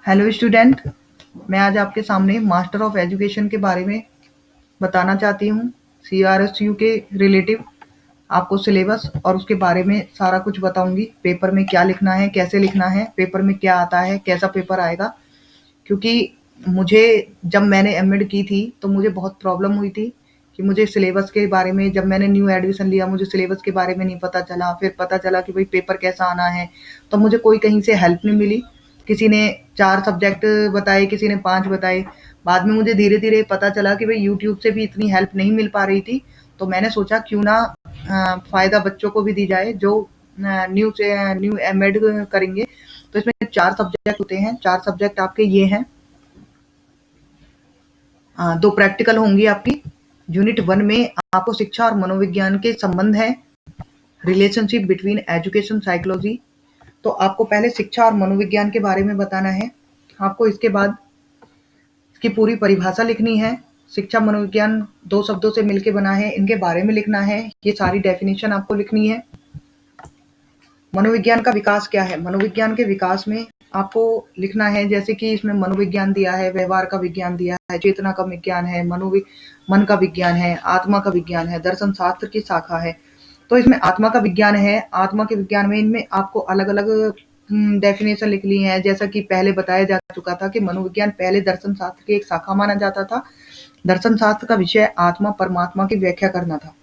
Hello student, मैं आज आपके सामने मास्टर ऑफ एजुकेशन के बारे में बताना चाहती हूँ। CRSU के रिलेटिव आपको सिलेबस और उसके बारे में सारा कुछ बताऊंगी। पेपर में क्या लिखना है, कैसे लिखना है, पेपर में क्या आता है, कैसा पेपर आएगा। क्योंकि मुझे जब मैंने एमएड की थी तो मुझे बहुत प्रॉब्लम हुई थी कि मुझे सिलेबस के बारे में, जब मैंने न्यू एडमिशन लिया मुझे सिलेबस के बारे में नहीं पता चला। फिर पता चला कि भाई पेपर कैसा आना है, तो मुझे कोई कहीं से हेल्प नहीं मिली। किसी ने 4 सब्जेक्ट बताए, किसी ने 5 बताए। बाद में मुझे धीरे-धीरे पता चला कि भाई यूट्यूब से भी इतनी हेल्प नहीं मिल पा रही थी। तो मैंने सोचा क्यों ना फ़ायदा बच्चों को भी दी जाए जो न्यू एमएड करेंगे। तो इसमें 4 सब्जेक्ट होते हैं। 4 सब्जेक्ट आपके ये हैं। 2 प्रैक्टिकल होंगी आपकी। यूनिट 1 में आपको शिक्षा और मनोविज्ञान के संबंध है, रिलेशनशिप बिटवीन एजुकेशन साइकोलॉजी। तो आपको पहले शिक्षा और मनोविज्ञान के बारे में बताना है। आपको इसके बाद इसकी पूरी परिभाषा लिखनी है। शिक्षा मनोविज्ञान 2 शब्दों से मिलके बना है, इनके बारे में लिखना है। ये सारी डेफिनेशन आपको लिखनी है। मनोविज्ञान का विकास क्या है? मनोविज्ञान के विकास में आपको लिखना है, जैसे कि इसमें मनोविज्ञान दिया है, व्यवहार का विज्ञान दिया है, चेतना का विज्ञान है, मन का विज्ञान है, आत्मा का विज्ञान है, दर्शन शास्त्र की शाखा है। तो इसमें आत्मा का विज्ञान है। आत्मा के विज्ञान में इनमें आपको अलग-अलग डेफिनेशन लिख ली है। जैसा कि पहले बताया जा चुका था कि मनोविज्ञान पहले दर्शन शास्त्र की एक शाखा माना जाता था। दर्शन शास्त्र का विषय आत्मा परमात्मा की व्याख्या करना था।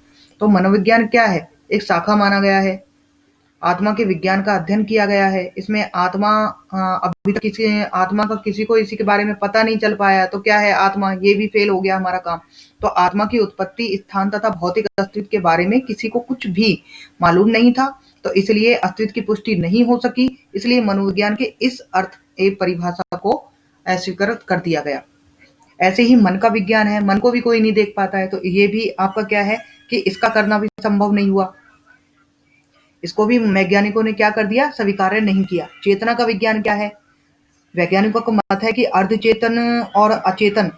तो मनोविज्ञान क्या है? एक शाखा माना गया है। आत्मा के विज्ञान का अध्ययन किया गया है। इसमें आत्मा अभी तक किसी को इसी के बारे में पता नहीं चल पाया, तो क्या है आत्मा, ये भी फेल हो गया हमारा काम। तो आत्मा की उत्पत्ति, स्थान तथा भौतिक अस्तित्व के बारे में किसी को कुछ भी मालूम नहीं था, तो इसलिए अस्तित्व की पुष्टि नहीं हो सकी। इसलिए मनोविज्ञान के इस अर्थ एवं परिभाषा को अस्वीकृत कर दिया गया। ऐसे ही मन का विज्ञान है। मन को भी कोई नहीं देख पाता है, तो ये भी आपका क्या है कि इसका करना भी संभव नहीं हुआ। इसको भी वैज्ञानिकों ने क्या कर दिया? स्वीकार्य नहीं किया। चेतना का विज्ञान क्या है? वैज्ञानिकों का मत है कि अर्धचेतन और अचेतन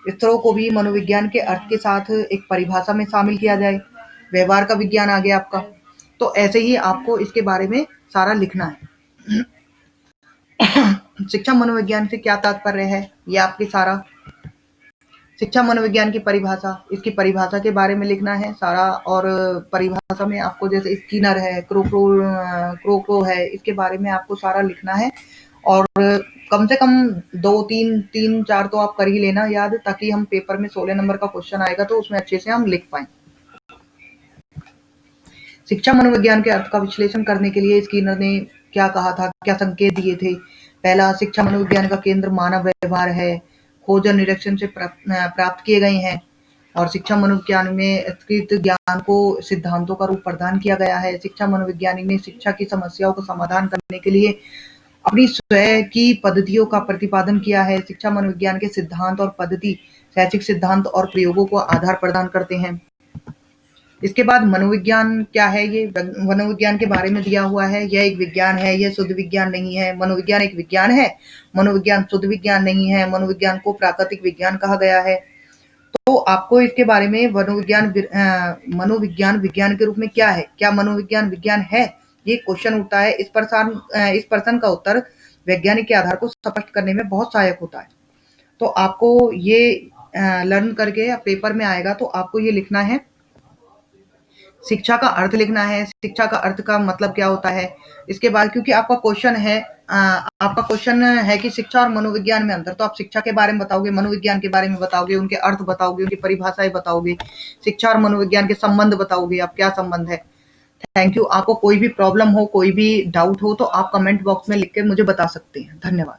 स्तरों को भी मनोविज्ञान के अर्थ के साथ एक परिभाषा में शामिल किया जाए। व्यवहार का विज्ञान आ गया आपका। तो ऐसे ही आपको इसके बारे में सारा लिखना है। शिक्षा मनोविज्ञान से क्या तात्पर्य है, ये आपके सारा शिक्षा मनोविज्ञान की परिभाषा, इसकी परिभाषा के बारे में लिखना है सारा। और परिभाषा में आपको जैसे स्किनर है, क्रोको है, इसके बारे में आपको सारा लिखना है। और कम से कम 2-3-4 तो आप कर ही लेना याद, ताकि हम पेपर में 16 नंबर का क्वेश्चन आएगा तो उसमें अच्छे से हम लिख पाएँ। शिक्षा मनोविज्ञान के अर्थ का विश्लेषण करने के लिए स्किनर ने क्या कहा था, क्या संकेत दिए थे? पहला, शिक्षा मनोविज्ञान का केंद्र मानव व्यवहार है, खोज और निरीक्षण से प्राप्त किए गए हैं। और शिक्षा मनोविज्ञान में स्थित ज्ञान को सिद्धांतों का रूप प्रदान किया गया है। शिक्षा मनोविज्ञानी ने शिक्षा की समस्याओं का समाधान करने के लिए अपनी स्वयं की पद्धतियों का प्रतिपादन किया है। शिक्षा मनोविज्ञान के सिद्धांत और पद्धति शैक्षिक सिद्धांत और प्रयोगों को आधार प्रदान करते हैं। इसके बाद मनोविज्ञान क्या है? ये मनोविज्ञान के बारे में दिया हुआ है। यह एक विज्ञान है, यह शुद्ध विज्ञान नहीं है। मनोविज्ञान एक विज्ञान है, मनोविज्ञान शुद्ध विज्ञान नहीं है। मनोविज्ञान को प्राकृतिक विज्ञान कहा गया है। तो आपको इसके बारे में मनोविज्ञान विज्ञान के रूप में क्या है, क्या मनोविज्ञान विज्ञान है, ये क्वेश्चन उठता है। इस प्रश्न का उत्तर वैज्ञानिक के आधार को स्पष्ट करने में बहुत सहायक होता है। तो आपको ये लर्न करके पेपर में आएगा, तो आपको ये लिखना है। शिक्षा का अर्थ लिखना है। शिक्षा का अर्थ का मतलब क्या होता है? इसके बाद क्योंकि आपका क्वेश्चन है कि शिक्षा और मनोविज्ञान में अंतर, तो आप शिक्षा के बारे में बताओगे, मनोविज्ञान के बारे में बताओगे, उनके अर्थ बताओगे, उनकी परिभाषाएं बताओगे, शिक्षा और मनोविज्ञान के संबंध बताओगे, आप क्या संबंध है। Thank you. आपको कोई भी प्रॉब्लम हो, कोई भी डाउट हो, तो आप कमेंट बॉक्स में लिख के मुझे बता सकते हैं। धन्यवाद।